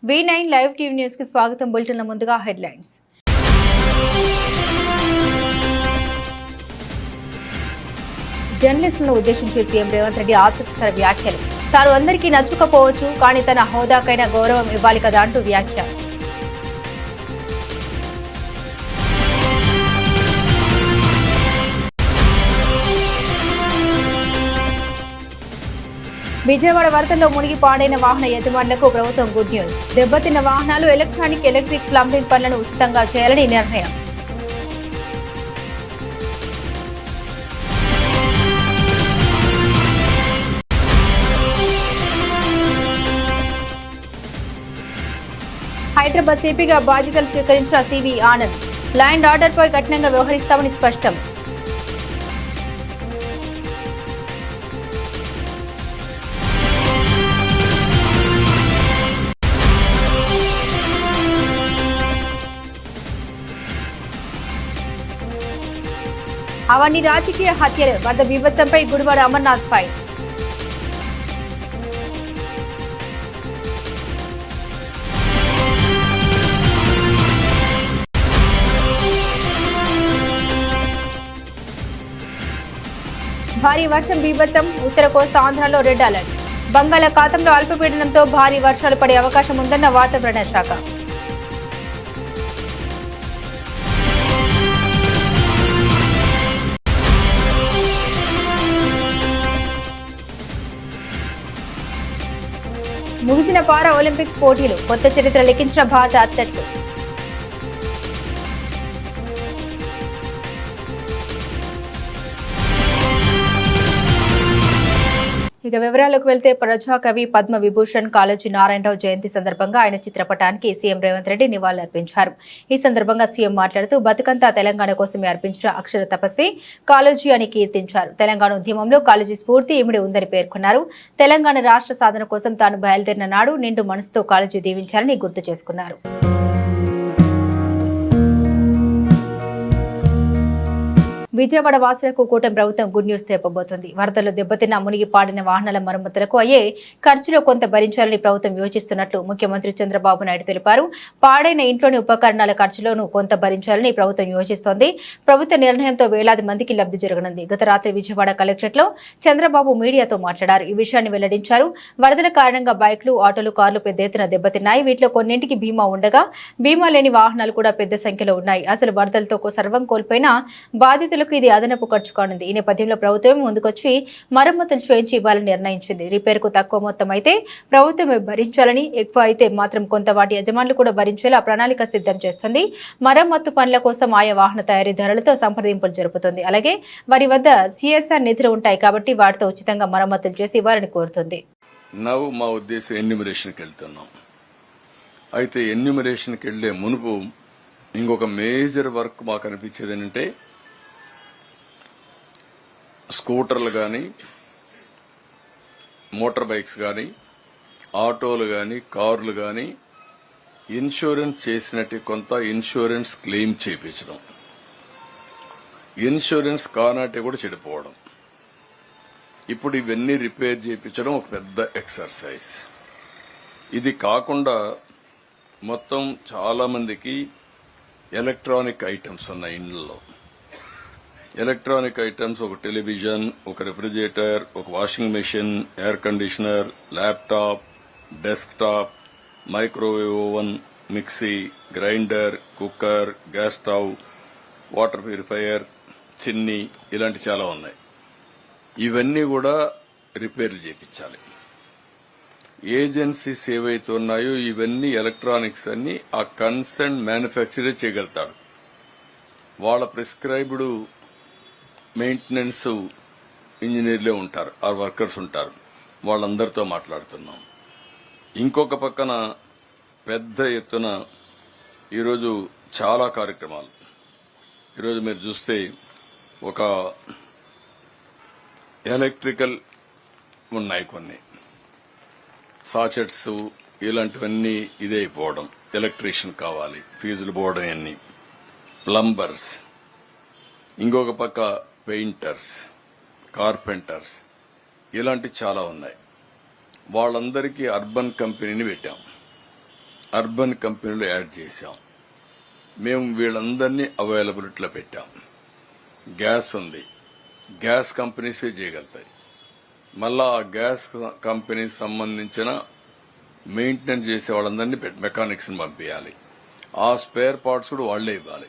V9 live TV news కి స్వాగతం. బులెటిన్ల ముందుగా హెడ్లైన్స్. జర్నలిస్టులను ఉద్దేశించి సీఎం రేవంత్ రెడ్డి ఆసక్తికర వ్యాఖ్యలు. తాను అందరికీ నచ్చుకపోవచ్చు, కానీ తన హోదాకైనా గౌరవం ఇవ్వాలి కదా అంటూ వ్యాఖ్య. విజయవాడ వరదల్లో మునిగి పాడైన వాహన యజమానులకు ప్రభుత్వం గుడ్ న్యూస్. దెబ్బతిన్న వాహనాలు ఎలక్ట్రిక్ ప్లంబింగ్ పనులను ఉచితంగా చేయాలని నిర్ణయం. హైదరాబాద్ సిపిగా బాధ్యతలు స్వీకరించిన సివి ఆనంద్. లా అండ్ ఆర్డర్పై కఠినంగా వ్యవహరిస్తామని స్పష్టం. అవన్నీ రాజకీయ హత్యలు. వరద బీభత్సంపై గుడివాడ అమర్నాథ్ ఫైర్. భారీ వర్షం బీభత్సం. ఉత్తర కోస్తా ఆంధ్రలో రెడ్ అలర్ట్. బంగాళాఖాతంలో అల్పపీడనంతో భారీ వర్షాలు పడే అవకాశం ఉందన్న వాతావరణ శాఖ. ముగిసిన పారా ఒలింపిక్స్ పోటీలు. కొత్త చరిత్ర లిఖించిన భారత అథ్లెట్లు. ఇక వివరాలకు వెళ్తే ప్రజాకవి పద్మ విభూషణ్ కాళోజీ నారాయణరావు జయంతి సందర్భంగా ఆయన చిత్రపటానికి సీఎం రేవంత్ రెడ్డి నివాళులర్పించారు. ఈ సందర్భంగా సీఎం మాట్లాడుతూ బతుకంతా తెలంగాణ కోసమే అర్పించిన అక్షర తపస్వి కాళోజీ అని కీర్తించారు. తెలంగాణ ఉద్యమంలో కాళోజీ స్ఫూర్తి ఇమిడి ఉందని పేర్కొన్నారు. తెలంగాణ రాష్ట్ర సాధన కోసం తాను బయలుదేరిన నాడు నిండు మనసుతో కాళోజీ దీవించారని గుర్తు చేసుకున్నారు. విజయవాడ వాసులకు కూటమి ప్రభుత్వం గుడ్ న్యూస్ తెప్పబోతోంది. వరదల్లో దెబ్బతిన్న మునిగి పాడిన వాహనాల మరమ్మతులకు అయ్యే ఖర్చులో కొంత భరించాలని ప్రభుత్వం యోచిస్తున్నట్లు ముఖ్యమంత్రి చంద్రబాబు నాయుడు తెలిపారు. పాడైన ఇంట్లోని ఉపకరణాల ఖర్చులోనూ కొంత భరించాలని ప్రభుత్వం యోచిస్తోంది. ప్రభుత్వ నిర్ణయంతో వేలాది మందికి లబ్ధి జరగనుంది. గత రాత్రి విజయవాడ కలెక్టరేట్లో చంద్రబాబు మీడియాతో మాట్లాడారు. ఈ విషయాన్ని వెల్లడించారు. వరదల కారణంగా బైక్లు, ఆటోలు, కార్లు పెద్ద ఎత్తున దెబ్బతిన్నాయి. వీటిలో కొన్నింటికి బీమా ఉండగా బీమా లేని వాహనాలు కూడా పెద్ద సంఖ్యలో ఉన్నాయి. అసలు వరదలతో సర్వం కోల్పోయిన బాధితులు ఇది అదనపు ఖర్చు కానుంది. ఈ నేపథ్యంలో ప్రభుత్వం ముందుకొచ్చి మరమ్మతులు చేయించి ఇవ్వాలని నిర్ణయించింది. రిపేర్కు తక్కువ మొత్తం అయితే ప్రభుత్వమే భరించాలని, ఎక్కువ అయితే మాత్రం కొంత వాటి యజమానులు కూడా భరించేలా ప్రణాళిక సిద్ధం చేస్తుంది. మరమ్మత్తు పనుల కోసం ఆయా వాహన తయారీదారులతో సంప్రదింపులు జరుపుతుంది. అలాగే వారి వద్ద సిఎస్ఆర్ నిధులు ఉంటాయి కాబట్టి వాటితో ఉచితంగా మరమ్మతులు చేసి ఇవ్వాలని కోరుతుంది. మా ఉద్దేశం ఎన్యూమరేషన్కి వెళ్తున్నాం. అయితే ఎన్యూమరేషన్కి వెళ్లే మునుపు ఇంకొక మేజర్ వర్క్ మాకు అనిపించేది ఏంటంటే స్కూటర్లు కానీ, మోటార్ బైక్స్ కానీ, ఆటోలు కానీ, కార్లు కానీ ఇన్సూరెన్స్ చేసినట్టు కొంత ఇన్సూరెన్స్ క్లెయిమ్ చేయించడం, ఇన్సూరెన్స్ కానాటి కూడా చెడిపోవడం. ఇప్పుడు ఇవన్నీ రిపేర్ చేయించడం ఒక పెద్ద ఎక్సర్సైజ్. ఇది కాకుండా మొత్తం చాలా మందికి ఎలక్ట్రానిక్ ఐటమ్స్ ఉన్నాయి ఇండ్లలో. ఎలక్ట్రానిక్ ఐటమ్స్, ఒక టెలివిజన్, ఒక రెఫ్రిజిరేటర్, ఒక washing machine, air conditioner, laptop, desktop, microwave oven, mixie, grinder, cooker, gas stove, water purifier, చిన్ని, ఇలాంటి చాలా ఉన్నాయి. ఇవన్నీ కూడా రిపేర్లు చేయించాలి. ఏజెన్సీస్ ఏవైతే ఉన్నాయో ఇవన్నీ ఎలక్ట్రానిక్స్ అన్ని ఆ కన్సర్న్ మ్యానుఫ్యాక్చరర్ చేయగలుగుతాడు. వాళ్ళ ప్రిస్క్రైబ్డ్ మెయింటెనెన్స్ ఇంజనీర్లే ఉంటారు, ఆ వర్కర్స్ ఉంటారు. వాళ్ళందరితో మాట్లాడుతున్నాం. ఇంకొక పక్కన పెద్ద ఎత్తున ఈరోజు చాలా కార్యక్రమాలు. ఈరోజు మీరు చూస్తే ఒక ఎలక్ట్రికల్ ఉన్నాయి, కొన్ని సాచెట్స్ ఇలాంటివన్నీ ఇదే అయిపోవడం. ఎలక్ట్రీషియన్ కావాలి, ఫీజులు పోవడం, అన్ని ప్లంబర్స్, ఇంకొక పక్క పెయింటర్స్, కార్పెంటర్స్, ఇలాంటి చాలా ఉన్నాయి. వాళ్ళందరికీ అర్బన్ కంపెనీని పెట్టాం. అర్బన్ కంపెనీలు యాడ్ చేశాం. మేము వీళ్ళందరినీ అవైలబిలిటీలో పెట్టాం. గ్యాస్ ఉంది, గ్యాస్ కంపెనీసే చేయగలుగుతాయి. మళ్ళా ఆ గ్యాస్ కంపెనీ సంబంధించిన మెయింటెనెన్స్ చేసే వాళ్ళందరినీ మెకానిక్స్ ని పంపించాలి. ఆ స్పేర్ పార్ట్స్ కూడా వాళ్లే ఇవ్వాలి.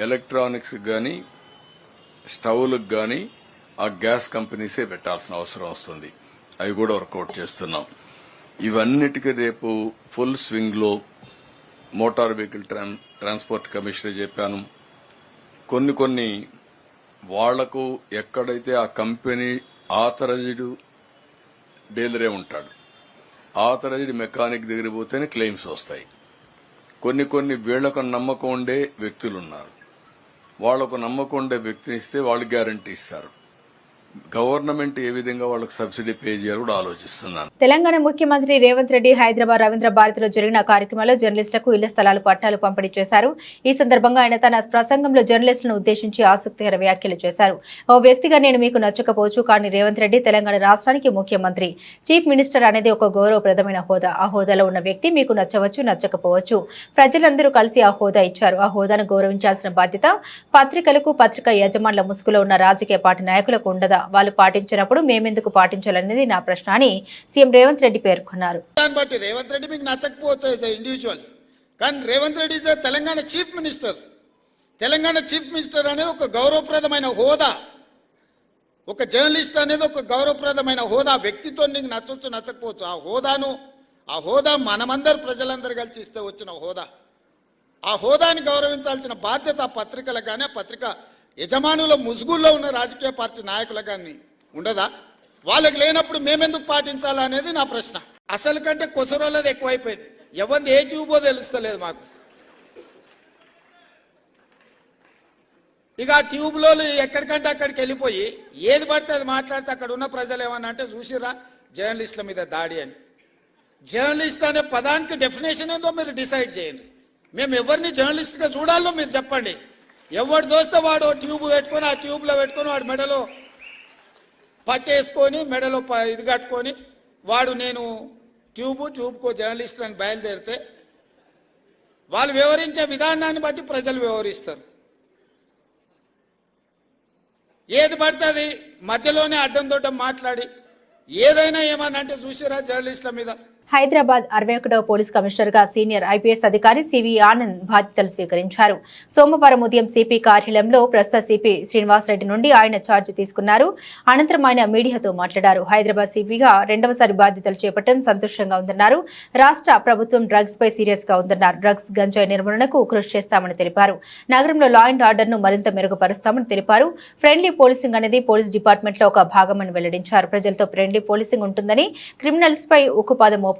ఎలక్ట్రానిక్స్ గానీ స్టవ్లకు గానీ ఆ గ్యాస్ కంపెనీసే పెట్టాల్సిన అవసరం వస్తుంది. అవి కూడా వర్కౌట్ చేస్తున్నాం. ఇవన్నిటికీ రేపు ఫుల్ స్వింగ్ లో మోటార్ వెహికల్ ట్రాన్స్పోర్ట్ కమిషనర్ చెప్పాను. కొన్ని వాళ్లకు ఎక్కడైతే ఆ కంపెనీ ఆథరైజ్డ్ డీలరే ఉంటాడు, ఆథరైజ్డ్ మెకానిక్ దగ్గర పోతేనే క్లెయిమ్స్ వస్తాయి. కొన్ని వీళ్లకు నమ్మకం ఉండే వ్యక్తులున్నారు. వాళ్లకు నమ్మకం ఉండే వ్యక్తిని ఇస్తే వాళ్ళు గ్యారంటీ ఇస్తారు. గవర్నమెంట్ ఏ విధంగా వాళ్ళకి సబ్సిడీ పే చేయాలో కూడా ఆలోచిస్తున్నాను. తెలంగాణ ముఖ్యమంత్రి రేవంత్ రెడ్డి హైదరాబాద్ రవీంద్ర భారతిలో జరిగిన కార్యక్రమంలో జర్నలిస్టులకు ఇళ్ల స్థలాలు పట్టాలు పంపిణీ చేశారు. ఈ సందర్భంగా ఆయన తన ప్రసంగంలో జర్నలిస్టులను ఉద్దేశించి ఆసక్తికర వ్యాఖ్యలు చేశారు. ఓ వ్యక్తిగా నేను మీకు నచ్చకపోవచ్చు, కానీ రేవంత్ రెడ్డి తెలంగాణ రాష్ట్రానికి ముఖ్యమంత్రి, చీఫ్ మినిస్టర్ అనేది ఒక గౌరవప్రదమైన హోదా. ఆ హోదాలో ఉన్న వ్యక్తి మీకు నచ్చవచ్చు, నచ్చకపోవచ్చు. ప్రజలందరూ కలిసి ఆ హోదా ఇచ్చారు. ఆ హోదాను గౌరవించాల్సిన బాధ్యత పత్రికలకు, పత్రికా యజమానుల ముసుగులో ఉన్న రాజకీయ పార్టీ నాయకులకు ఉండదా? వాళ్ళు పాటించినప్పుడు మేమెందుకు పాటించాలనేది నా ప్రశ్న అని సీఎం రేవంత్ రెడ్డి పేర్కొన్నారు. రేవంత్ రెడ్డి మీకు నచ్చకపోవచ్చు ఇండివిజువల్, కానీ Revanth Reddy Telangana chief minister. Telangana chief minister అనేది ఒక గౌరవప్రదమైన హోదా. ఒక జర్నలిస్ట్ అనేది ఒక గౌరవప్రదమైన హోదా. వ్యక్తితో నీకు నచ్చవచ్చు, నచ్చకపోవచ్చు. ఆ హోదా మనమందరు ప్రజలందరూ కలిసి ఇస్తే వచ్చిన హోదా. ఆ హోదాని గౌరవించాల్సిన బాధ్యత పత్రికలకు కానీ, ఆ పత్రిక యజమానుల ముసుగుల్లో ఉన్న రాజకీయ పార్టీ నాయకులకు కానీ ఉండదా? వాళ్ళకి లేనప్పుడు మేమెందుకు పాటించాలా అనేది నా ప్రశ్న. అసలు కంటే కొసరోళ్ళది ఎక్కువైపోయింది. ఎవరిది ఏ ట్యూబో తెలుస్తలేదు మాకు. ఇక ఆ ట్యూబ్లో ఎక్కడికంటే అక్కడికి వెళ్ళిపోయి ఏది పడితే అది మాట్లాడితే అక్కడ ఉన్న ప్రజలు ఏమన్నా అంటే చూసిరా జర్నలిస్టుల మీద దాడి అని. జర్నలిస్ట్ అనే పదానికి డెఫినేషన్ ఏందో మీరు డిసైడ్ చేయండి. మేము ఎవరిని జర్నలిస్ట్గా చూడాలో మీరు చెప్పండి. ఎవరు దోస్తే వాడు ట్యూబ్ పెట్టుకొని ఆ ట్యూబ్లో పెట్టుకొని వాడు మెడలో పట్టేసుకొని మెడలో ఇది కట్టుకొని వాడు నేను ట్యూబ్కో జర్నలిస్ట్ అని బయలుదేరితే వాళ్ళు వివరించే విధానాన్ని బట్టి ప్రజలు వివరిస్తారు. ఏది పడుతుంది మధ్యలోనే అడ్డం దొడ్డం మాట్లాడి ఏదైనా ఏమన్నా అంటే చూసిరా జర్నలిస్టుల మీద. హైదరాబాద్ 61వ పోలీస్ కమిషనర్ గా సీనియర్ ఐపీఎస్ అధికారి సివి ఆనంద్ బాధ్యతలు స్వీకరించారు. సోమవారం ఉదయం సిపి కార్యాలయంలో ప్రస్తుత సిపి శ్రీనివాసరెడ్డి నుండి ఆయన ఛార్జీ తీసుకున్నారు. అనంతరం ఆయన మీడియాతో మాట్లాడారు. హైదరాబాద్ సిపిగా రెండవసారి బాధ్యతలు చేపట్టడం సంతోషంగా ఉందన్నారు. రాష్ట్ర ప్రభుత్వం డ్రగ్స్ పై సీరియస్ గా ఉందన్నారు. డ్రగ్స్ గంజాయి నిర్మూలనకు కృషి చేస్తామని తెలిపారు. నగరంలో లా అండ్ ఆర్డర్ ను మరింత మెరుగుపరుస్తామని తెలిపారు. ఫ్రెండ్లీ పోలీసింగ్ అనేది పోలీస్ డిపార్ట్మెంట్ లో ఒక భాగమని వెల్లడించారు. ప్రజలతో ఫ్రెండ్లీ పోలీసింగ్ ఉంటుందని, క్రిమినల్స్ పై ఉక్కుపాదం మోపుతామన్నారు.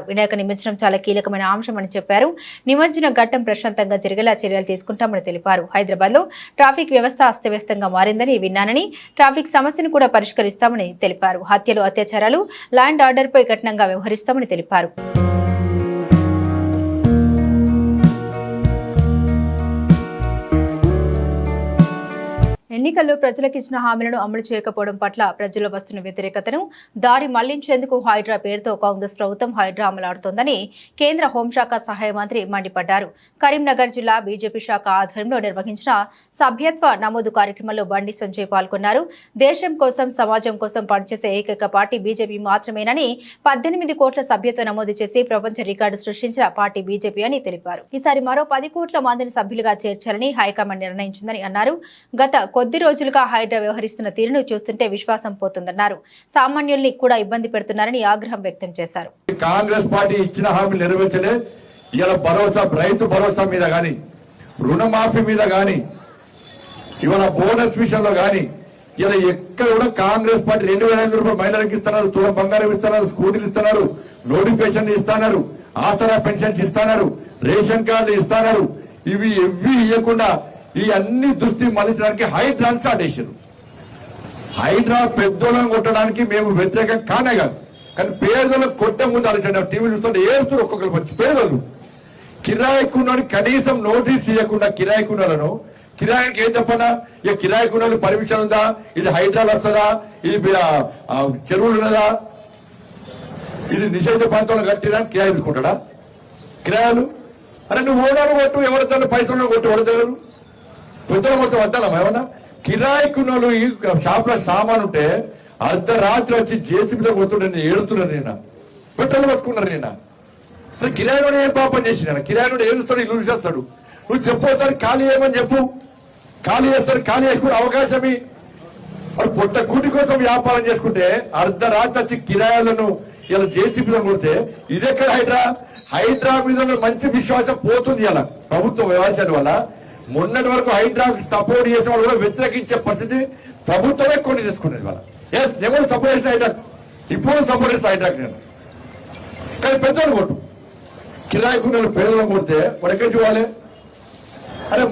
వినాయక నిమజ్జనం చాలా కీలకమైన అంశమని చెప్పారు. నిమజ్జన ఘట్టం ప్రశాంతంగా జరిగేలా చర్యలు తీసుకుంటామని తెలిపారు. హైదరాబాద్ లో ట్రాఫిక్ వ్యవస్థ అస్తవ్యస్తంగా మారిందని విన్నానని, ట్రాఫిక్ సమస్యను కూడా పరిష్కరిస్తామని తెలిపారు. హత్యలు, అత్యాచారాలు, లా అండ్ ఆర్డర్ పై కఠినంగా వ్యవహరిస్తామని తెలిపారు. ఎన్నికల్లో ప్రజలకు ఇచ్చిన హామీలను అమలు చేయకపోవడం పట్ల ప్రజల్లో వస్తున్న వ్యతిరేకతను దారి మళ్లించేందుకు హైడ్రా పేరుతో కాంగ్రెస్ ప్రభుత్వం హైడ్రా అమలాడుతోందని కేంద్ర హోంశాఖ సహాయ మంత్రి మండిపడ్డారు. కరీంనగర్ జిల్లా బీజేపీ శాఖ ఆధ్వర్యంలో నిర్వహించిన సభ్యత్వ నమోదు కార్యక్రమంలో బండి సంజయ్ పాల్గొన్నారు. దేశం కోసం, సమాజం కోసం పనిచేసే ఏకైక పార్టీ బీజేపీ మాత్రమేనని, 18 కోట్ల సభ్యత్వ నమోదు చేసి ప్రపంచ రికార్డు సృష్టించిన పార్టీ బీజేపీ అని తెలిపారు. ఈసారి మరో 10 కోట్ల మందిని సభ్యులుగా చేర్చాలని హైకమాండ్ నిర్ణయించిందని అన్నారు. గత కొద్ది రోజులుగా హైడ్రా వ్యవహరిస్తున్న తీరును చూస్తుంటే విశ్వాసం పోతుందన్నారు. సామాన్యుల్ని కూడా ఇబ్బంది పెడుతున్నారని ఆగ్రహం వ్యక్తం చేశారు. కాంగ్రెస్ పార్టీ ఇచ్చిన హామీ నెరవేర్చలే. ఇలా భరోసా, రైతు భరోసా మీద గాని, రుణమాఫీ మీద గాని, ఇవాళ బోనస్ విషయంలో గాని ఇలా ఎక్కడ కూడా కాంగ్రెస్ పార్టీ 2,500 రూపాయలు మహిళలకు ఇస్తున్నారు, తులం బంగారం ఇస్తున్నారు, స్కూటీలు ఇస్తున్నారు, నోటిఫికేషన్ ఇస్తున్నారు, ఆసరా పెన్షన్స్ ఇస్తున్నారు, రేషన్ కార్డు ఇస్తున్నారు. ఇవి ఇవ్వకుండా ఈ అన్ని దృష్టి మళ్లించడానికి హైడ్రాని స్టార్ట్ చేశారు. హైడ్రా పెద్దోళ్ళని కొట్టడానికి మేము వ్యతిరేకం కానే కాదు, కానీ పేదలకు కొట్టే ముందు ఆలోచన. టీవీ చూస్తుంటే ఏడుస్తారు ఒక్కొక్కరు వచ్చి. పేదలు కిరాయికున్నాడు కనీసం నోటీస్ ఇవ్వకుండా కిరాయికున్నాలను, కిరాయికి ఏం చెప్పనా, ఇక కిరాయికున్నాడు పర్మిషన్ ఉందా, ఇది హైడ్రాలు వస్తుందా, ఇది చెరువులు ఉన్నదా, ఇది నిషేధ ప్రాంతంలో కట్టినా కిరాయి తీసుకుంటాడా? కిరాయాలు. అరే నువ్వు ఓనర్ కొట్టు, ఎవరితో పైసలు కొట్టు, ఎవరిద్దరు పెద్దలు మొత్తం వద్దాం ఏమన్నా. కిరాయికున్నోళ్ళు ఈ షాప్ లో సామాన్ ఉంటే అర్ధరాత్రి వచ్చి జేసీబీతో కొడుతుండే ఏడుతున్నారు. నేను పెట్రోల్ పట్టుకున్నారు. నేను కిరాయి ఏం పాపం చేసిన కిరాయి ఏడుస్తాడు, ఇల్లు చేస్తాడు. నువ్వు చెప్పవుతాడు ఖాళీ చేయమని చెప్పు, ఖాళీ చేస్తాడు. ఖాళీ చేసుకునే అవకాశమే. వాడు పొట్ట కూటి కోసం వ్యాపారం చేసుకుంటే అర్ధరాత్రి వచ్చి కిరాయాలను ఇలా జేసీబీలో కొడితే ఇదెక్కడ హైడ్రా మీద మంచి విశ్వాసం పోతుంది. ఇలా ప్రభుత్వం వ్యవహారం వల్ల మొన్నటి వరకు హైడ్రాకు సపోర్ట్ చేసే వాళ్ళు కూడా వ్యతిరేకించే పరిస్థితి ప్రభుత్వమే కొన్ని తీసుకునేది. వాళ్ళ ఎస్ నేను సపోర్ట్ చేసిన హైడ్రాక్, ఇప్పుడు సపోర్ట్ చేసిన హైడ్రాక్ నేను. కానీ పెద్దోళ్ళు కొట్టు, కిరాయికున్న పేదలను కొడితే వాడు ఎక్కడ చూడాలి? అరే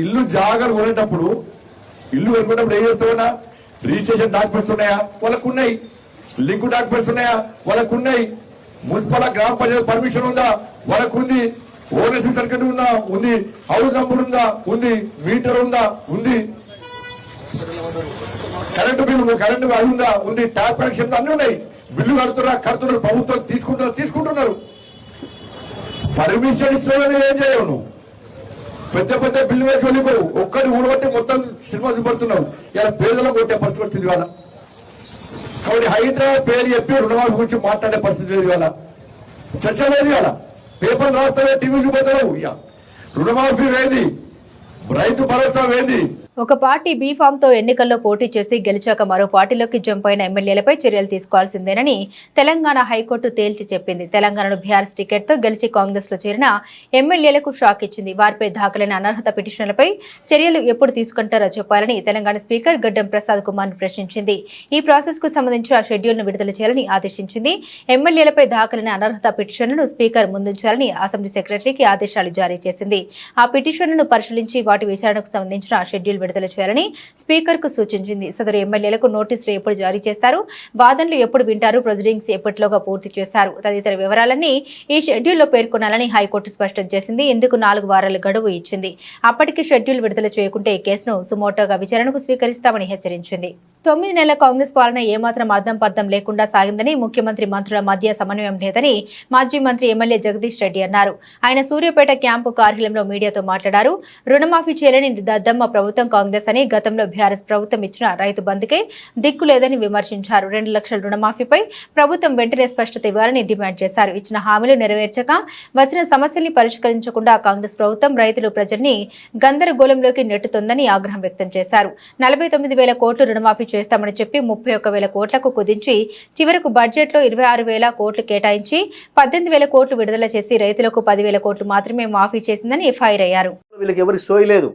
ఇల్లు జాగాలు కొనేటప్పుడు ఇల్లు కొనుక్కున్నప్పుడు ఏం చేస్తామన్నా? రిజిస్ట్రేషన్ డాక్యుమెంట్స్ ఉన్నాయా? వాళ్ళకు ఉన్నాయి. లింక్ డాక్యుమెంట్స్ ఉన్నాయా? వాళ్ళకు ఉన్నాయి. మున్సిపల్ గ్రామ పంచాయతీ పర్మిషన్ ఉందా? వాళ్ళకు ఉంది. ఓనర్షిప్ సర్టిఫికేట్ ఉందా? ఉంది. హౌస్ నంబర్ ఉందా? ఉంది. మీటర్ ఉందా? ఉంది. కరెంటు బిల్లు అది ఉందా? ఉంది. ట్యాప్ కనెక్షన్ అన్ని ఉన్నాయి. బిల్లు కడుతున్నారు. ప్రభుత్వం తీసుకుంటున్నారు. పర్మిషన్ ఇచ్చిన ఏం చేయవు నువ్వు. పెద్ద పెద్ద బిల్లు వేసి వెళ్ళిపోవు. ఒక్కరి ఊడబట్టి మొత్తం సినిమా చూపడుతున్నావు. ఇలా పేదలకు కొట్టే పరిస్థితి వచ్చింది ఇవాళ. కాబట్టి హైదరాబాద్ పేరు చెప్పి రుణమాఫీ గురించి మాట్లాడే పరిస్థితి లేదు ఇవాళ. చర్చ లేదు ఇవాళ. పేపర్లు రాస్తావే, టీవీ చూపోతావు. రుణమాఫీ వేది, రైతు భరోసా వేది. ఒక పార్టీ బీఫామ్ తో ఎన్నికల్లో పోటీ చేసి గెలిచాక మరో పార్టీలోకి జంప్ అయిన ఎమ్మెల్యేలపై చర్యలు తీసుకోవాల్సిందేనని తెలంగాణ హైకోర్టు తేల్చి చెప్పింది. తెలంగాణలో బీఆర్ఎస్ టికెట్ తో గెలిచి కాంగ్రెస్ లో చేరిన ఎమ్మెల్యేలకు షాక్ ఇచ్చింది. వారిపై దాఖలైన అనర్హత పిటిషన్లపై చర్యలు ఎప్పుడు తీసుకుంటారో చెప్పాలని తెలంగాణ స్పీకర్ గడ్డం ప్రసాద్ కుమార్ ప్రశ్నించింది. ఈ ప్రాసెస్ కు సంబంధించిన షెడ్యూల్ ను విడుదల చేయాలని ఆదేశించింది. ఎమ్మెల్యేలపై దాఖలైన అనర్హత పిటిషన్లను స్పీకర్ ముందుంచాలని అసెంబ్లీ సెక్రటరీకి ఆదేశాలు జారీ చేసింది. ఆ పిటిషన్లను పరిశీలించి వాటి విచారణకు సంబంధించిన షెడ్యూల్ విడుదల చేయాలని స్పీకర్ కు సూచించింది. సదరు ఎమ్మెల్యేలకు నోటీసులు ఎప్పుడు జారీ చేస్తారు, వాదనలు ఎప్పుడు వింటారు, ప్రొసీడింగ్స్ ఎప్పటిలోగా పూర్తి చేస్తారు తదితర వివరాలన్నీ ఈ షెడ్యూల్లో పేర్కొనాలని హైకోర్టు స్పష్టం చేసింది. ఇందుకు 4 వారాల గడువు ఇచ్చింది. అప్పటికి షెడ్యూల్ విడుదల చేయకుంటే ఈ కేసును సుమోటోగా విచారణకు స్వీకరిస్తామని హెచ్చరించింది. 9 నెలల కాంగ్రెస్ పాలన ఏమాత్రం అర్థం పర్థం లేకుండా సాగిందని, ముఖ్యమంత్రి మంత్రుల మధ్య సమన్వయం లేదని మాజీ మంత్రి ఎమ్మెల్యే జగదీష్ రెడ్డి అన్నారు. ఆయన సూర్యాపేట క్యాంపు కార్యాలయంలో మీడియాతో మాట్లాడారు. రుణమాఫీ చేయలేని దద్దమ్మ ప్రభుత్వం కాంగ్రెస్ అని, గతంలో బీఆర్ఎస్ ప్రభుత్వం ఇచ్చిన రైతు బంధుకే దిక్కు లేదని విమర్శించారు. 2 లక్షల రుణమాఫీపై ప్రభుత్వం వెంటనే స్పష్టత ఇవ్వాలని డిమాండ్ చేశారు. ఇచ్చిన హామీలు నెరవేర్చక వచ్చిన సమస్యల్ని పరిష్కరించకుండా కాంగ్రెస్ ప్రభుత్వం రైతులు ప్రజల్ని గందరగోళంలోకి నెట్టుతోందని ఆగ్రహం వ్యక్తం చేశారు. 49,000 కోట్లు రుణమాఫీ చేస్తామని చెప్పి 31,000 కోట్లకు కుదించి చివరకు బడ్జెట్ లో 26,000 కోట్లు కేటాయించి 18,000 కోట్లు విడుదల చేసి రైతులకు 10,000 కోట్లు మాత్రమే మాఫీ చేసిందని ఫైర్ అయ్యారు. వీళ్ళకి ఎవరికి సోయి లేదు.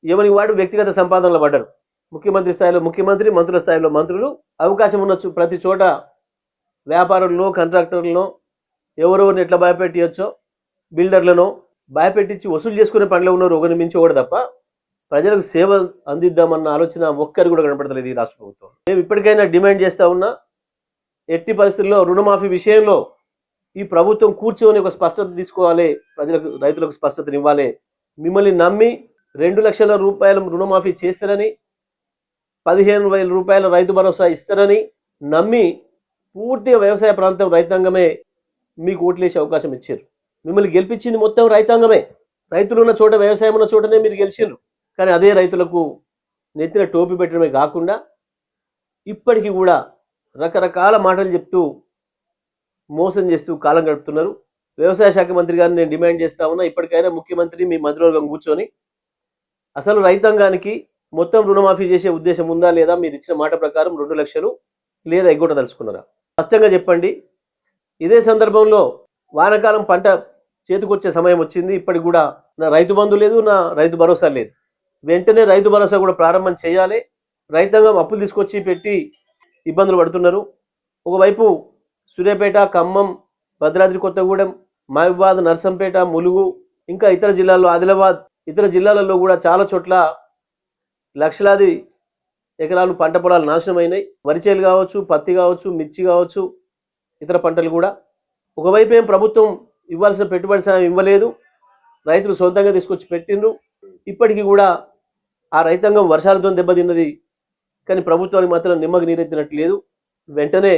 ఎవరి వాడు వ్యక్తిగత సంపాదనలు పడ్డారు. ముఖ్యమంత్రి స్థాయిలో ముఖ్యమంత్రి, మంత్రుల స్థాయిలో మంత్రులు, అవకాశం ఉన్న ప్రతి చోట వ్యాపారులను, కాంట్రాక్టర్లను ఎవరెవరిని ఎట్లా భయపెట్టచ్చో బిల్డర్లను భయపెట్టించి వసూలు చేసుకునే పనిలో ఉన్నారు. ఒకరిని మించి ఒకటి తప్ప ప్రజలకు సేవ అందిద్దామన్న ఆలోచన ఒక్కరు కూడా కనపడతలేదు ఈ రాష్ట్ర ప్రభుత్వం. మేము ఇప్పటికైనా డిమాండ్ చేస్తా ఉన్నా, ఎట్టి పరిస్థితుల్లో రుణమాఫీ విషయంలో ఈ ప్రభుత్వం కూర్చొని ఒక స్పష్టత తీసుకోవాలి, ప్రజలకు రైతులకు స్పష్టతనివ్వాలి. మిమ్మల్ని నమ్మి 2 లక్షల రూపాయల రుణమాఫీ చేస్తారని, 15,000 రూపాయల రైతు భరోసా ఇస్తారని నమ్మి పూర్తిగా వ్యవసాయ ప్రాంతం రైతాంగమే మీకు ఓట్లేసే అవకాశం ఇచ్చారు. మిమ్మల్ని గెలిపించింది మొత్తం రైతాంగమే. రైతులు ఉన్న చోట, వ్యవసాయం ఉన్న చోటనే మీరు గెలిచిండ్రు. కానీ అదే రైతులకు నెత్తిన టోపీ పెట్టడమే కాకుండా ఇప్పటికీ కూడా రకరకాల మాటలు చెప్తూ మోసం చేస్తూ కాలం గడుపుతున్నారు. వ్యవసాయ శాఖ మంత్రి గారిని నేను డిమాండ్ చేస్తా ఉన్నా, ఇప్పటికైనా ముఖ్యమంత్రి మీ మంత్రివర్గం కూర్చొని అసలు రైతాంగానికి మొత్తం రుణమాఫీ చేసే ఉద్దేశం ఉందా లేదా, మీరు ఇచ్చిన మాట ప్రకారం 2 లక్షలు లేదా ఎగ్గొట్టదలుచుకున్నారా స్పష్టంగా చెప్పండి. ఇదే సందర్భంలో వానాకాలం పంట చేతికొచ్చే సమయం వచ్చింది. ఇప్పటికి కూడా నా రైతు బంధు లేదు, నా రైతు భరోసా లేదు. వెంటనే రైతు భరోసా కూడా ప్రారంభం చేయాలి. రైతాంగం అప్పులు తీసుకొచ్చి పెట్టి ఇబ్బందులు పడుతున్నారు. ఒకవైపు సూర్యాపేట, ఖమ్మం, భద్రాద్రి కొత్తగూడెం, మహబూబాద్, నర్సంపేట, ములుగు, ఇంకా ఇతర జిల్లాల్లో, ఆదిలాబాద్, ఇతర జిల్లాలలో కూడా చాలా చోట్ల లక్షలాది ఎకరాలు పంట పొలాలు నాశనమైనాయి. వరిచేలు కావచ్చు, పత్తి కావచ్చు, మిర్చి కావచ్చు, ఇతర పంటలు కూడా. ఒకవైపు ఏం ప్రభుత్వం ఇవ్వాల్సిన పెట్టుబడి సాయం ఇవ్వలేదు, రైతులు సొంతంగా తీసుకొచ్చి పెట్టిండ్రు. ఇప్పటికీ కూడా ఆ రైతాంగం వర్షాలతో దెబ్బతిన్నది. కానీ ప్రభుత్వానికి మాత్రం నిమ్మకు నీరెత్తినట్టు లేదు. వెంటనే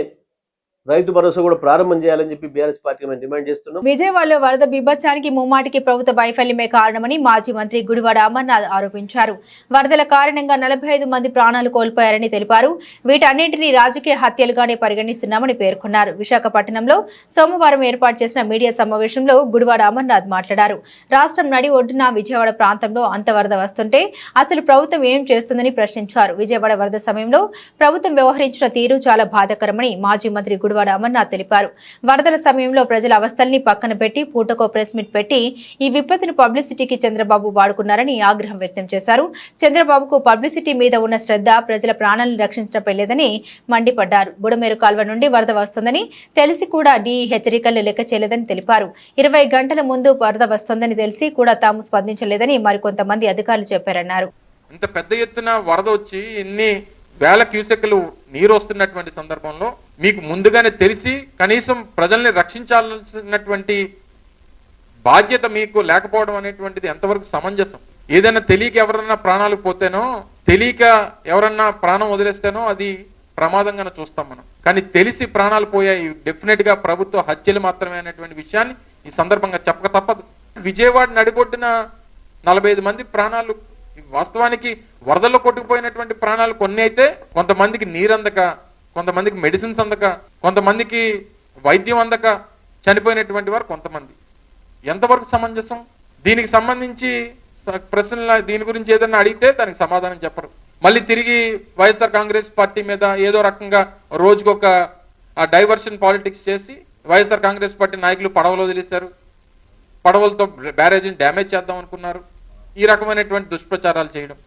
రైతు భరోసా కూడా ప్రారంభం చేయాలని చెప్పి బీఆర్ఎస్ పార్టీ మేము డిమాండ్ చేస్తున్నాం. విజయవాడలో వరద బీభత్సానికి ముమ్మాటికి ప్రభుత్వ వైఫల్యమే కారణమని మాజీ మంత్రి గుడివాడ అమర్నాథ్ ఆరోపించారు. వరదల కారణంగా 45 మంది ప్రాణాలు కోల్పోయారని తెలిపారు. వీటన్నింటినీ రాజకీయ హత్యలుగానే పరిగణిస్తున్నామని పేర్కొన్నారు. విశాఖపట్నంలో సోమవారం ఏర్పాటు చేసిన మీడియా సమావేశంలో గుడివాడ అమర్నాథ్ మాట్లాడారు. రాష్ట్రం నడి ఒడ్డున విజయవాడ ప్రాంతంలో అంత వరద వస్తుంటే అసలు ప్రభుత్వం ఏం చేస్తుందని ప్రశ్నించారు. విజయవాడ వరద సమయంలో ప్రభుత్వం వ్యవహరించిన తీరు చాలా బాధాకరమని మాజీ మంత్రి గుడివాడ అమర్నాథ్ తెలిపారు. వరదల సమయంలో ప్రజల అవస్థల్ని పక్కన పెట్టి పూటకో ప్రెస్ మీట్ పెట్టి ఈ విపత్తును పబ్లిసిటీకి చంద్రబాబు వాడుకున్నారని ఆగ్రహం వ్యక్తం చేశారు. చంద్రబాబుకు పబ్లిసిటీ మీద ఉన్న శ్రద్ధ ప్రజల ప్రాణాలను రక్షించడం లేదని మండిపడ్డారు. బుడమేరు కాల్వ నుండి వరద వస్తుందని తెలిసి కూడా హెచ్చరికలు లెక్క చేయలేదని తెలిపారు. 20 గంటల ముందు వరద వస్తుందని తెలిసి కూడా తాము స్పందించలేదని మరికొంతమంది అధికారులు చెప్పారన్నారు. ఇంత పెద్ద ఎత్తున వరద వచ్చి ఎన్ని వేల క్యూసెక్లు నీరు వస్తున్నటువంటి సందర్భంలో మీకు ముందుగానే తెలిసి కనీసం ప్రజల్ని రక్షించాల్సినటువంటి బాధ్యత మీకు లేకపోవడం అనేటువంటిది ఎంతవరకు సమంజసం? ఏదైనా తెలియక ఎవరన్నా ప్రాణాలు పోతేనో, తెలియక ఎవరన్నా ప్రాణం వదిలేస్తేనో అది ప్రమాదంగానే చూస్తాం మనం. కానీ తెలిసి ప్రాణాలు పోయాయి, డెఫినెట్ గా ప్రభుత్వ హత్యలు మాత్రమే అనేటువంటి విషయాన్ని ఈ సందర్భంగా చెప్పక తప్పదు. విజయవాడ నడిబొడ్డున 45 మంది ప్రాణాలు, వాస్తవానికి వరదల్లో కొట్టుకుపోయినటువంటి ప్రాణాలు కొన్ని అయితే, కొంతమందికి నీరు అందక, కొంతమందికి మెడిసిన్స్ అందక, కొంతమందికి వైద్యం అందక చనిపోయినటువంటి వారు కొంతమంది. ఎంతవరకు సమంజసం? దీనికి సంబంధించి ప్రశ్నల దీని గురించి ఏదైనా అడిగితే దానికి సమాధానం చెప్పరు. మళ్ళీ తిరిగి వైఎస్ఆర్ కాంగ్రెస్ పార్టీ మీద ఏదో రకంగా రోజుకొక డైవర్షన్ పాలిటిక్స్ చేసి వైఎస్ఆర్ కాంగ్రెస్ పార్టీ నాయకులు పడవలు వదిలేశారు, పడవలతో బ్యారేజీని డ్యామేజ్ చేద్దాం అనుకున్నారు. ఈ రకమైనటువంటి దుష్ప్రచారాలు చేయడం.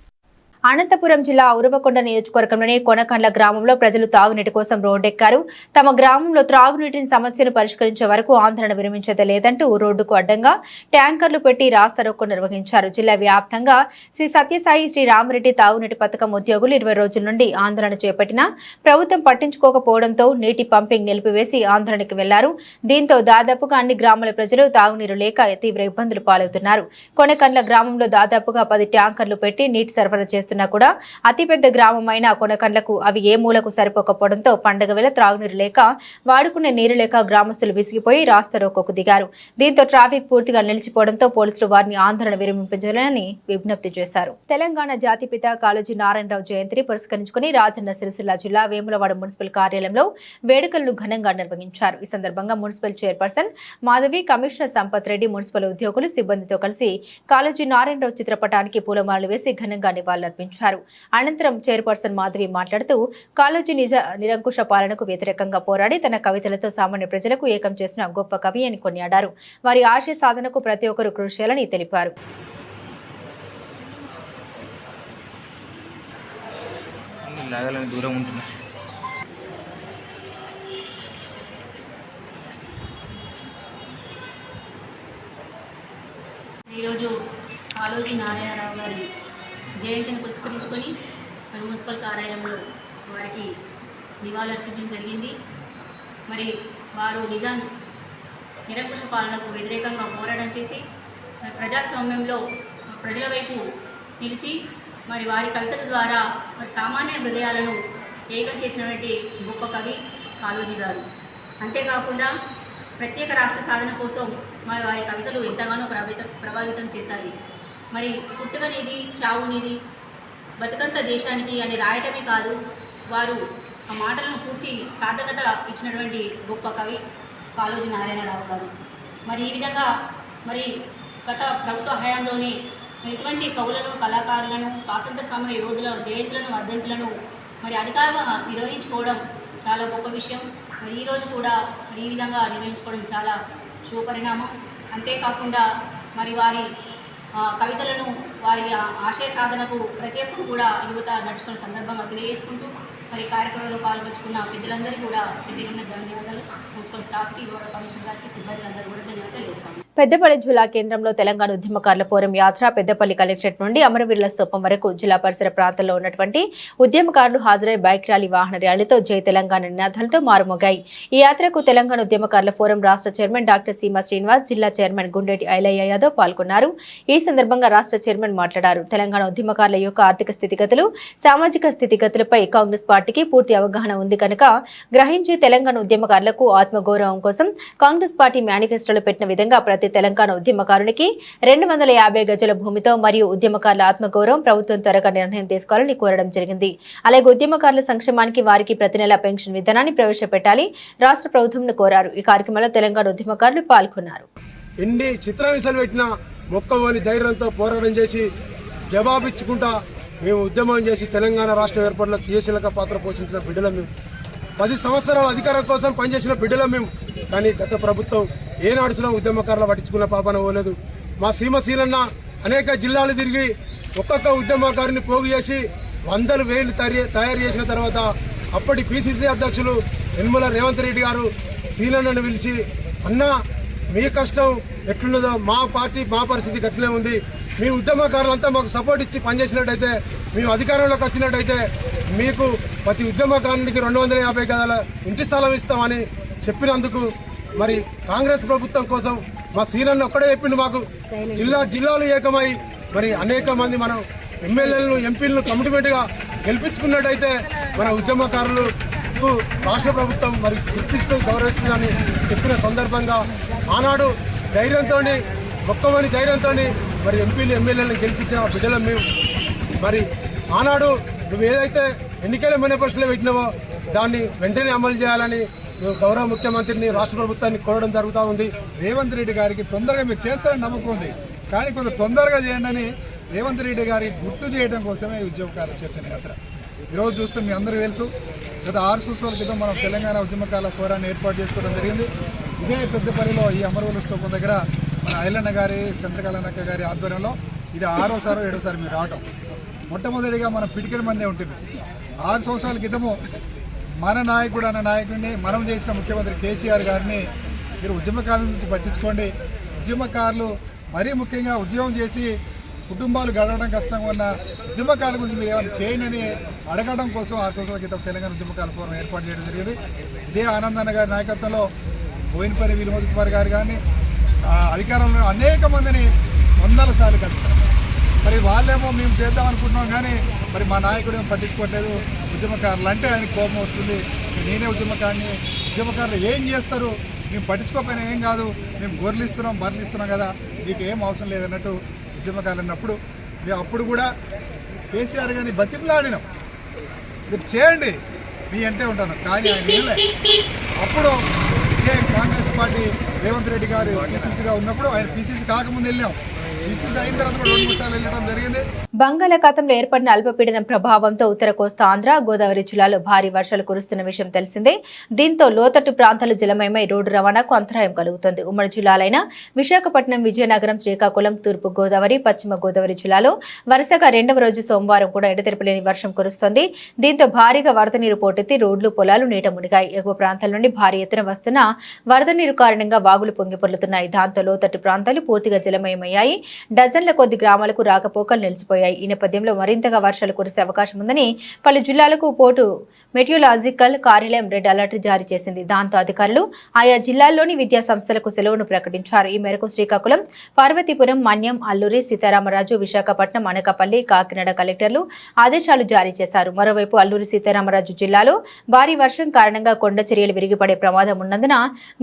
అనంతపురం జిల్లా ఉరవకొండ నియోజకవర్గంలోని కొనకండ్ల గ్రామంలో ప్రజలు తాగునీటి కోసం రోడ్డెక్కారు. తమ గ్రామంలో త్రాగునీటిని సమస్యను పరిష్కరించే వరకు ఆందోళన విరమించేది లేదంటూ రోడ్డుకు అడ్డంగా ట్యాంకర్లు పెట్టి రాస్తారోకో నిర్వహించారు. జిల్లా వ్యాప్తంగా శ్రీ సత్యసాయి శ్రీ రామరెడ్డి తాగునీటి పథకం ఉద్యోగులు 20 రోజుల నుండి ఆందోళన చేపట్టినా ప్రభుత్వం పట్టించుకోకపోవడంతో నీటి పంపింగ్ నిలిపివేసి ఆందోళనకు వెళ్లారు. దీంతో దాదాపుగా అన్ని గ్రామాల ప్రజలు తాగునీరు లేక తీవ్ర ఇబ్బందులు పాలవుతున్నారు. కొనకండ్ల గ్రామంలో దాదాపుగా 10 ట్యాంకర్లు పెట్టి నీటి సరఫరా చేస్తున్నా కూడా అతిపెద్ద గ్రామమైన కొనకండ్లకు అవి ఏ మూలకు సరిపోకపోవడంతో పండుగ వేళ త్రాగునీరు లేక వాడుకునే నీరు లేక గ్రామస్తులు విసిగిపోయి రాస్తారోకోకు దిగారు. దీంతో ట్రాఫిక్ పూర్తిగా నిలిచిపోవడంతో పోలీసులు వారిని ఆందోళన విరమించాలని విజ్ఞప్తి చేశారు. తెలంగాణ జాతిపిత కాళోజీ నారాయణరావు జయంతిని పురస్కరించుకుని రాజన్న సిరిసిల్ల జిల్లా వేములవాడ మున్సిపల్ కార్యాలయంలో వేడుకలను ఘనంగా నిర్వహించారు. ఈ సందర్భంగా municipal chairperson Madhavi, commissioner Sampath Reddy, municipal ఉద్యోగులు, సిబ్బందితో కలిసి కాళోజీ నారాయణరావు చిత్రపటానికి పూలమాలలు వేసి ఘనంగా నివాళులర్పించారు. అనంతరం చైర్పర్సన్ మాధవి మాట్లాడుతూ కాళోజీ నిరంకుశ పాలనకు వ్యతిరేకంగా పోరాడి తన కవితలతో సామాన్య ప్రజలకు ఏకం చేసిన గొప్ప కవి అని కొనియాడారు. వారి ఆశయ సాధనకు ప్రతి ఒక్కరూ కృషి చేయాలని తెలిపారు. ఈరోజు కాళోజీ నారాయణరావు గారి జయంతిని పురస్కరించుకొని మున్సిపల్ కార్యాలయంలో వారికి నివాళులర్పించడం జరిగింది. మరి వారు నిరంకుశ పాలనకు వ్యతిరేకంగా పోరాటం చేసి ప్రజాస్వామ్యంలో ప్రజల వైపు నిలిచి మరి వారి కవితల ద్వారా మరి సామాన్య హృదయాలను ఏకం చేసినటువంటి గొప్ప కవి కాళోజీ గారు. అంతేకాకుండా ప్రత్యేక రాష్ట్ర సాధన కోసం మరి వారి కవితలు ఎంతగానో ప్రభావితం చేశాయి. మరి పుట్టుకనిది, చావునిది, బతుకంత దేశానికి అని రాయటమే కాదు, వారు ఆ మాటలను పూర్తి సార్థకత ఇచ్చినటువంటి గొప్ప కవి కాళోజీ నారాయణరావు గారు. మరి ఈ విధంగా మరి గత ప్రభుత్వ హయాంలోనే ఇటువంటి కవులను, కళాకారులను, స్వాతంత్ర సమర యోధుల జయంతులను, వర్ధంతులను మరి అధికారంగా నిర్వహించుకోవడం చాలా గొప్ప విషయం. మరి ఈరోజు కూడా మరి ఈ విధంగా నిర్వహించుకోవడం చాలా శుభపరిణామం. అంతేకాకుండా మరి వారి కవితలను, వారి ఆశయ సాధనకు ప్రతి ఒక్కరు కూడా యువత నడుచుకునే సందర్భంగా తెలియజేసుకుంటూ మరి కార్యక్రమంలో పాల్గొంచుకున్న పెద్దలందరూ కూడా ప్రత్యేకమైన ధన్యవాదాలు. మున్సిపల్ స్టాఫ్కి, గౌరవ కమిషనర్ గారికి, సిబ్బంది అందరూ కూడా ధన్యవాదాలు తెలియజేస్తాము. పెద్దపల్లి జిల్లా కేంద్రంలో తెలంగాణ ఉద్యమకారుల ఫోరం యాత్ర పెద్దపల్లి కలెక్టరేట్ నుండి అమరవీరుల స్తూపం వరకు జిల్లా పరిసర ప్రాంతాల్లో ఉన్నటువంటి ఉద్యమకారులు హాజరై బైక్ ర్యాలీ వాహన ర్యాలీతో జై తెలంగాణ నినాదాలతో మారుమోగాయి. ఈ యాత్రకు తెలంగాణ ఉద్యమకారుల ఫోరం రాష్ట్ర చైర్మన్ డాక్టర్ సీమా శ్రీనివాస్, జిల్లా చైర్మన్ గుండెటి ఐలయ్య యాదవ్ పాల్గొన్నారు. ఈ సందర్భంగా రాష్ట్ర చైర్మన్ మాట్లాడారు. తెలంగాణ ఉద్యమకారుల యొక్క ఆర్థిక స్థితిగతులు, సామాజిక స్థితిగతులపై కాంగ్రెస్ పార్టీకి పూర్తి అవగాహన ఉంది కనుక గ్రహించి తెలంగాణ ఉద్యమకారులకు ఆత్మగౌరవం కోసం కాంగ్రెస్ పార్టీ మేనిఫెస్టోలో పెట్టిన విధంగా ప్రతి తెలంగాణ ఉద్యమకారునికి 250 గజాల భూమితో మరియు ఉద్యమకారుల ఆత్మగౌరవం ప్రభుత్వం త్వరగా నిర్ణయం తీసుకోవాలని కోరడం జరిగింది. అలాగే ఉద్యమకారుల సంక్షేమానికి వారికి ప్రతి నెల పెన్షన్ విధానాన్ని ప్రవేశపెట్టాలి రాష్ట్ర ప్రభుత్వం కోరారు. ఈ కార్యక్రమంలో తెలంగాణ ఉద్యమకారులు పాల్గొన్నారు. ఎన్ని చిత్రహింసలు పెట్టినా మొక్కవని ధైర్యంతో పోరాటం చేసి జవాబిచ్చుకుంటా మేము ఉద్యమం చేసి తెలంగాణ రాష్ట్ర ఏర్పాటులో క్రియాశీలక పాత్ర పోషించిన బిడ్డలం మేము. 10 సంవత్సరాల అధికారం కోసం పనిచేసిన బిడ్డలం మేము. కానీ గత ప్రభుత్వం ఏనాడుసులో ఉద్యమకారులు పట్టించుకున్న పాపన పోలేదు. మా సీమశీలన్న అనేక జిల్లాలు తిరిగి ఒక్కొక్క ఉద్యమకారుని పోగు చేసి 100,000 తయారు చేసిన తర్వాత అప్పటి పిసిసి అధ్యక్షులు యనమల రేవంత్ రెడ్డి గారు సీలన్నను పిలిచి, అన్న మీ కష్టం ఎట్లున్నదో మా పార్టీ మా పరిస్థితి గట్లనే ఉంది, మీ ఉద్యమకారులంతా మాకు సపోర్ట్ ఇచ్చి పనిచేసినట్టయితే, మేము అధికారంలోకి వచ్చినట్టయితే మీకు ప్రతి ఉద్యమకారునికి 250 గదాల ఇంటి స్థలం ఇస్తామని చెప్పినందుకు మరి కాంగ్రెస్ ప్రభుత్వం కోసం మా సీనన్న ఒక్కడే చెప్పిండు. మాకు జిల్లాలు ఏకమై మరి అనేక మంది మనం ఎమ్మెల్యేలను ఎంపీలను కమిట్మెంట్గా గెలిపించుకున్నట్టయితే మన ఉద్యమకారులకు రాష్ట్ర ప్రభుత్వం మరి గుర్తిస్తూ గౌరవిస్తుందని చెప్పిన సందర్భంగా ఆనాడు ధైర్యంతో మొక్కమని ధైర్యంతో మరి ఎంపీలు ఎమ్మెల్యేలను గెలిపించిన బిడ్డలం మేము. మరి ఆనాడు నువ్వు ఏదైతే ఎన్నికల మేనిఫెస్టోలో పెట్టినావో దాన్ని వెంటనే అమలు చేయాలని గౌరవ ముఖ్యమంత్రిని రాష్ట్ర ప్రభుత్వాన్ని కోరడం జరుగుతూ ఉంది. రేవంత్ రెడ్డి గారికి తొందరగా మీరు చేస్తారని నమ్మకం ఉంది, కానీ కొంచెం తొందరగా చేయండి అని రేవంత్ రెడ్డి గారికి గుర్తు చేయడం కోసమే ఉద్యమకారుల చైతన్య యాత్ర. ఈరోజు చూస్తే మీ అందరికీ తెలుసు, గత 6 సంవత్సరాల క్రితం మనం తెలంగాణ ఉద్యమకారుల ఫోరాన్ని ఏర్పాటు చేసుకోవడం జరిగింది. ఇదే పెద్దపల్లిలో ఈ అమరవీరుల స్తూపం దగ్గర మన ఐలన్న గారి, చంద్రకళనక్క గారి ఆధ్వర్యంలో ఇది 6వసారో 7వసారి మీరు రావటం. మొట్టమొదటిగా మన పిడికిల మందే ఉంటుంది. 6 సంవత్సరాల క్రితము మన నాయకుడు అన్న నాయకుడిని మనం చేసిన ముఖ్యమంత్రి కేసీఆర్ గారిని మీరు ఉద్యమకారుల నుంచి పట్టించుకోండి, ఉద్యమకారులు మరీ ముఖ్యంగా ఉద్యమం చేసి కుటుంబాలు గడవడం కష్టంగా ఉన్న ఉద్యమకారుల గురించి మీరు ఏమైనా చేయండి అని అడగడం కోసం 6 సంవత్సరాల క్రితం తెలంగాణ ఉద్యమకారుల ఫోరం ఏర్పాటు చేయడం జరిగింది. ఇదే ఆనందన్న గారి నాయకత్వంలో బోయినపల్లి వినోద్ కుమార్ గారు కానీ అధికారంలో అనేక మందిని 100ల సార్లు కలిసారు. మరి వాళ్ళేమో మేము చేద్దాం అనుకుంటున్నాం, కానీ మరి మా నాయకుడు ఏమో పట్టించుకోవట్లేదు. ఉద్యమకారులు అంటే ఆయనకు కోపం వస్తుంది. నేనే ఉద్యమకారుని, ఉద్యమకారులు ఏం చేస్తారు, మేము పట్టించుకోకపోయినా ఏం కాదు, మేము గొర్రెలు ఇస్తున్నాం బర్రెలు ఇస్తున్నాం కదా, మీకు ఏం అవసరం లేదన్నట్టు ఉద్యమకారులు అన్నప్పుడు మేము అప్పుడు కూడా కేసీఆర్ గారిని బతిమలాడినాం, మీరు చేయండి మీ అంటే ఉంటాను. కానీ ఆయన వెళ్ళే అప్పుడు ఇదే కాంగ్రెస్ పార్టీ రేవంత్ రెడ్డి గారు పిసిసిగా ఉన్నప్పుడు, ఆయన పిసిసి కాకముందు వెళ్ళాం, పిసిసి అయిన తర్వాత 2-3 సార్లు వెళ్ళడం జరిగింది. బంగాళాఖాతంలో ఏర్పడిన అల్పపీడనం ప్రభావంతో ఉత్తర కోస్తా ఆంధ్ర, గోదావరి జిల్లాలో భారీ వర్షాలు కురుస్తున్న విషయం తెలిసిందే. దీంతో లోతట్టు ప్రాంతాలు జలమయమై రోడ్డు రవాణాకు అంతరాయం కలుగుతుంది. ఉమ్మడి జిల్లాలైన విశాఖపట్నం, విజయనగరం, శ్రీకాకుళం, తూర్పు గోదావరి, పశ్చిమ గోదావరి జిల్లాలో వరుసగా 2వ రోజు సోమవారం కూడా ఎడతెరపలేని వర్షం కురుస్తోంది. దీంతో భారీగా వరద నీరు పోటెత్తి రోడ్లు, పొలాలు నీట మునిగాయి. ఎగువ ప్రాంతాల నుండి భారీ ఎత్తున వస్తున్న వరద నీరు కారణంగా వాగులు పొంగి పొర్లుతున్నాయి. దాంతో లోతట్టు ప్రాంతాలు పూర్తిగా జలమయమయ్యాయి. డజన్ల కొద్ది గ్రామాలకు రాకపోకలు నిలిచిపోయాయి. ఈ నేపథ్యంలో మరింతగా వర్షాలు కురిసే అవకాశం ఉందని పలు జిల్లాలకు పోటు మెటియోలాజికల్ కార్యాలయం రెడ్ అలర్ట్ జారీ చేసింది. దాంతో అధికారులు ఆయా జిల్లాల్లోని విద్యా సంస్థలకు సెలవును ప్రకటించారు. ఈ మేరకు శ్రీకాకుళం, పార్వతీపురం, మన్యం, అల్లూరి సీతారామరాజు, విశాఖపట్నం, అనకాపల్లి, కాకినాడ కలెక్టర్లు ఆదేశాలు జారీ చేశారు. మరోవైపు అల్లూరి సీతారామరాజు జిల్లాలో భారీ వర్షం కారణంగా కొండ చర్యలు విరిగిపడే ప్రమాదం ఉన్నందున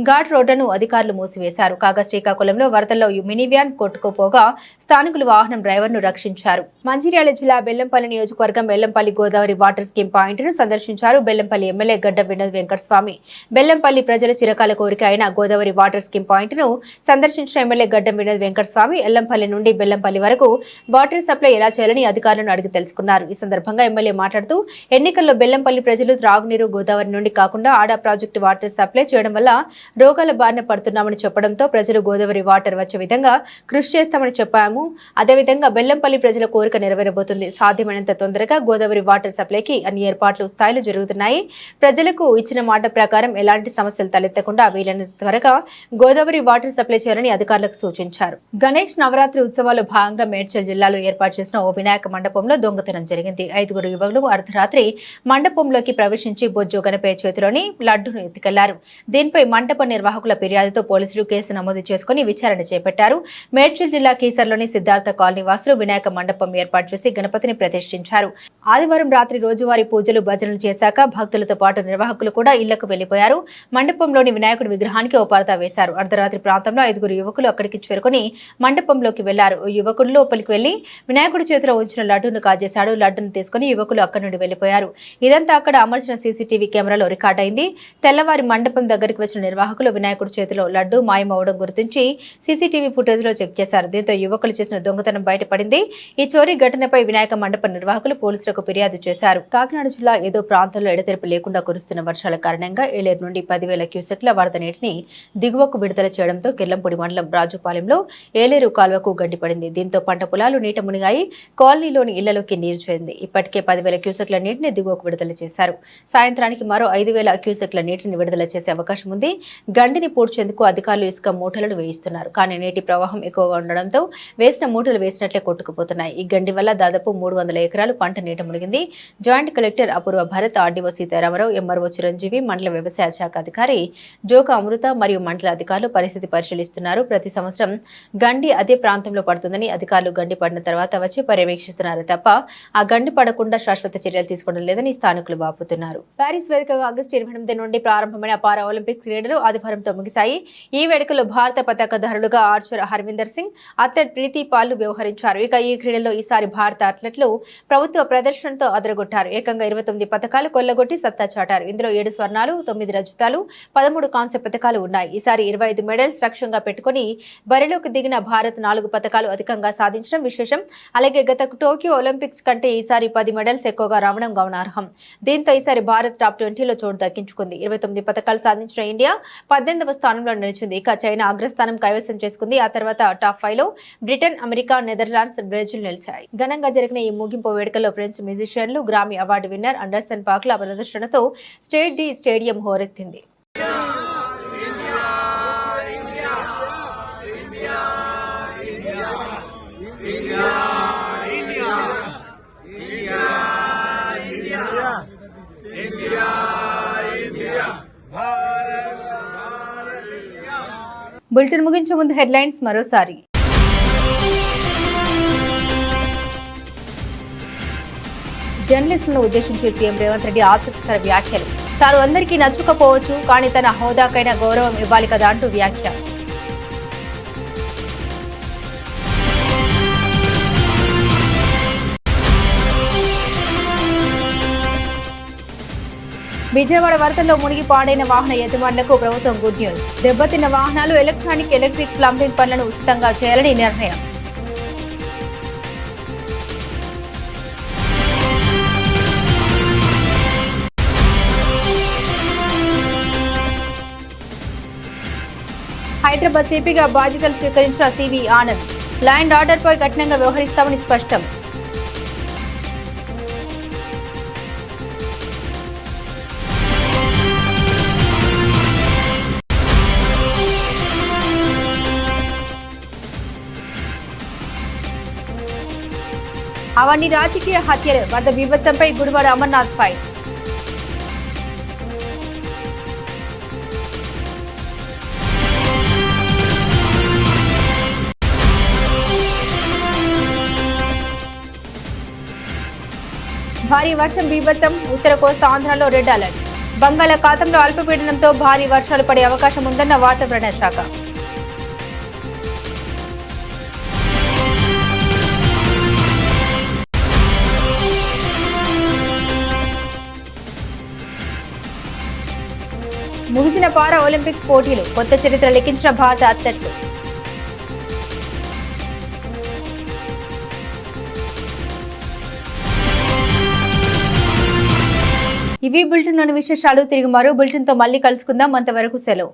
ఘాట్ రోడ్డును అధికారులు మూసివేశారు. కాగా శ్రీకాకుళంలో వరదల్లో మినీ వ్యాన్ కొట్టుకుపోగా స్థానికులు వాహనం డ్రైవర్ను రక్షించారు. మంచిర్యాల జిల్లా బెల్లంపల్లి నియోజకవర్గం Bellampalli Godavari water scheme point ను సందర్శించారు. బెల్లంపల్లి ఎమ్మెల్యే గడ్డం వినోద్ వెంకటస్వామి బెల్లంపల్లి ప్రజల చిరకాల కోరిక అయిన గోదావరి వాటర్ స్కీమ్ పాయింట్ ను సందర్శించిన ఎమ్మెల్యే గడ్డం వినోద్ వెంకటస్వామి ఎల్లంపల్లి నుండి బెల్లంపల్లి వరకు వాటర్ సప్లై ఎలా చేయాలని అధికారులను అడిగి తెలుసుకున్నారు. ఈ సందర్భంగా ఎమ్మెల్యే మాట్లాడుతూ ఎన్నికల్లో బెల్లంపల్లి ప్రజలు త్రాగునీరు గోదావరి నుండి కాకుండా ఆడా ప్రాజెక్టు వాటర్ సప్లై చేయడం వల్ల రోగాల బారిన పడుతున్నామని చెప్పడంతో ప్రజలు గోదావరి వాటర్ వచ్చే విధంగా కృషి చేస్తామని చేస్తామని చెప్పాము. అదేవిధంగా బెల్లంపల్లి ప్రజల కోరిక నెరవేరబోతుంది. సాధ్యమైనంత తొందరగా గోదావరి వాటర్ సప్లైకి అన్ని ఏర్పాట్లు స్థాయిలో జరుగుతున్నాయి. ప్రజలకు ఇచ్చిన మాట ప్రకారం ఎలాంటి సమస్యలు తలెత్తకుండా వీలైనంత త్వరగా గోదావరి వాటర్ సప్లై చేయాలని అధికారులకు సూచించారు. గణేష్ నవరాత్రి ఉత్సవాల్లో భాగంగా మేడ్చల్ జిల్లాలో ఏర్పాటు చేసిన ఓ వినాయక మండపంలో దొంగతనం జరిగింది. 5 యువకులు అర్ధరాత్రి మండపంలోకి ప్రవేశించి బొజ్జో గణపయ్య చేతిలోని లడ్డును ఎత్తుకెళ్లారు. దీనిపై మండప నిర్వాహకుల ఫిర్యాదుతో పోలీసులు కేసు నమోదు చేసుకుని విచారణ చేపట్టారు. మేడ్చల్ జిల్లా కీసర్లోని సిద్ధార్థ కాలనీ వాసులు వినాయక మండపం ఏర్పాటు చేసి గణపతిని ప్రతిష్ఠించారు. ఆదివారం రాత్రి రోజువారీ పూజలు భజనలు చేశాక భక్తులతో పాటు నిర్వాహకులు కూడా ఇళ్లకు వెళ్లిపోయారు. మండపంలోని వినాయకుడి విగ్రహానికి ఓ పరదా వేశారు. అర్ధరాత్రి ప్రాంతంలో 5 యువకులు అక్కడికి చేరుకుని మండపంలోకి వెళ్లారు. యువకులు లోపలికి వెళ్లి వినాయకుడి చేతిలో ఉంచిన లడ్డును కాజేశాడు. లడ్డును తీసుకుని యువకులు అక్కడి నుండి వెళ్లిపోయారు. ఇదంతా అక్కడ అమర్చిన సీసీటీవీ కెమెరాలో రికార్డ్ అయింది. తెల్లవారి మండపం దగ్గరికి వచ్చిన నిర్వాహకులు వినాయకుడి చేతిలో లడ్డు మాయమవడం గుర్తించి సీసీటీవీ ఫుటేజ్ లో చెక్ చేశారు. దీంతో యువకులు చేసిన దొంగతనం బయటపడింది. ఈ చోరీ ఘటనపై వినాయక మండప నిర్వాహకులు పోలీసులకు ఫిర్యాదు చేశారు. కాకినాడ జిల్లా ఏదో ప్రాంతంలో ఎడతెరిపి లేకుండా కురుస్తున్న వర్షాల కారణంగా ఏలేరు నుండి 10,000 క్యూసెక్ల వరద నీటిని దిగువకు విడుదల చేయడంతో కిర్లంపూడి మండలం రాజుపాలెంలో ఏలేరు కాలువకు గండిపడింది. దీంతో పంట పొలాలు నీట మునిగాయి. కాలనీలోని ఇళ్లలోకి నీరు చేరింది. ఇప్పటికే 10,000 క్యూసెక్ల నీటిని దిగువకు విడుదల చేశారు. సాయంత్రానికి మరో 5,000 క్యూసెక్ల నీటిని విడుదల చేసే అవకాశం ఉంది. గండిని పూడ్చేందుకు అధికారులు ఇసుక మూటలను వేయిస్తున్నారు. కానీ నీటి ప్రవాహం ఎక్కువగా ఉండడంతో వేసిన మూటలు వేసినట్లే కొట్టుకుపోతున్నాయి. ఈ గండి వల్ల దాదాపు 300 ఎకరాలు పంట నీట మునిగింది. జాయింట్ కలెక్టర్ అపూర్వ భరత్, ఆర్డీఓ సీతారామరావు, ఎంఆర్ఓ చిరంజీవి, మండల వ్యవసాయ శాఖ అధికారి జోక అమృత మరియు మండల అధికారులు పరిస్థితి పరిశీలిస్తున్నారు. ప్రతి సంవత్సరం గండి అదే ప్రాంతంలో పడుతుందని అధికారులు గండి పడిన తర్వాత వచ్చి పర్యవేక్షిస్తున్నారు తప్ప ఆ గండి పడకుండా శాశ్వత చర్యలు తీసుకోవడం లేదని స్థానికులు వాపోతున్నారు. ప్యారిస్ వేదికగా ఆగస్టు 28 నుండి ప్రారంభమైన పారా ఒలింపిక్స్ క్రీడలు ఆదివారంతో ముగిశాయి. ఈ వేడుకలో భారత పతాకధారులుగా ఆర్చర్ హర్విందర్ సింగ్, అథ్లెట్ ప్రీతి పాల్లు వ్యవహరించారు. ఇక ఈ క్రీడల్లో ఈసారి భారత అథ్లెట్లు ప్రభుత్వ ప్రదర్శనతో అదరగొట్టారు. ఏకంగా 29 పతకాలు కొల్లగొట్టి సత్తా చాటారు. ఇందులో 7 స్వర్ణాలు, 9 రజతాలు, 13 కాంస్య పతకాలు ఉన్నాయి. ఈసారి 25 మెడల్స్ లక్ష్యంగా పెట్టుకుని బరిలోకి దిగిన భారత్ 4 పతకాలు అధికంగా సాధించడం విశేషం. అలాగే గత టోక్యో ఒలింపిక్స్ కంటే ఈసారి 10 మెడల్స్ ఎక్కువగా రావడం గమనార్హం. దీంతో ఈసారి భారత్ టాప్ 20లో చోటు దక్కించుకుంది. 29 పతకాలు సాధించిన ఇండియా 18వ స్థానంలో నిలిచింది. ఇక చైనా అగ్రస్థానం కైవసం చేసుకుంది. ఆ తర్వాత టాప్ 5లో బ్రిటన్, అమెరికా, నెదర్లాండ్స్, బ్రెజిల్ నిలిచాయి. ఘనంగా జరిగిన ఈ ముగింపు వేడుకలో ఫ్రెంచ్ మ్యూజిషియన్లు, గ్రామీ అవార్డు విన్నర్ అండర్సన్ పాక్ల ప్రదర్శనతో స్టేట్ డి స్టేడియం హోరెత్తింది. బులెటిన్ ముగించే ముందు హెడ్లైన్స్ మరోసారి. జర్నలిస్టులను ఉద్దేశించి సీఎం రేవంత్ రెడ్డి ఆసక్తికర వ్యాఖ్యలు. తాను అందరికీ నచ్చుకపోవచ్చు, కానీ తన హోదాకైనా గౌరవం ఇవ్వాలి కదా అంటూ వ్యాఖ్య. విజయవాడ వరదల్లో మునిగి పాడైన వాహన యజమానులకు ప్రభుత్వం గుడ్ న్యూస్. దెబ్బతిన్న వాహనాలు ఎలక్ట్రిక్ ప్లంబింగ్ పనులను ఉచితంగా చేయాలని నిర్ణయం. హైదరాబాద్ సిపిగా బాధ్యతలు స్వీకరించిన సివి ఆనంద్. లా అండ్ ఆర్డర్పై కఠినంగా వ్యవహరిస్తామని స్పష్టం. అవన్నీ రాజకీయ హత్యలు. వరద బీభత్సంపై గుడివాడ అమర్నాథ్ ఫైట్. భారీ వర్షం బీభత్సం. ఉత్తర కోస్తా ఆంధ్రాలో రెడ్ అలర్ట్. బంగాళాఖాతంలో అల్పపీడనంతో భారీ వర్షాలు పడే అవకాశం ఉందన్న వాతావరణ శాఖ. ముగిసిన పారా ఒలింపిక్స్ పోటీలు. కొత్త చరిత్ర లిఖించిన భారత అథ్లెట్లు. ఇవి బులెటిన్లోని విశేషాలు. తిరిగి మరో బులెటిన్తో మళ్ళీ కలుసుకుందాం. అంతవరకు సెలవు.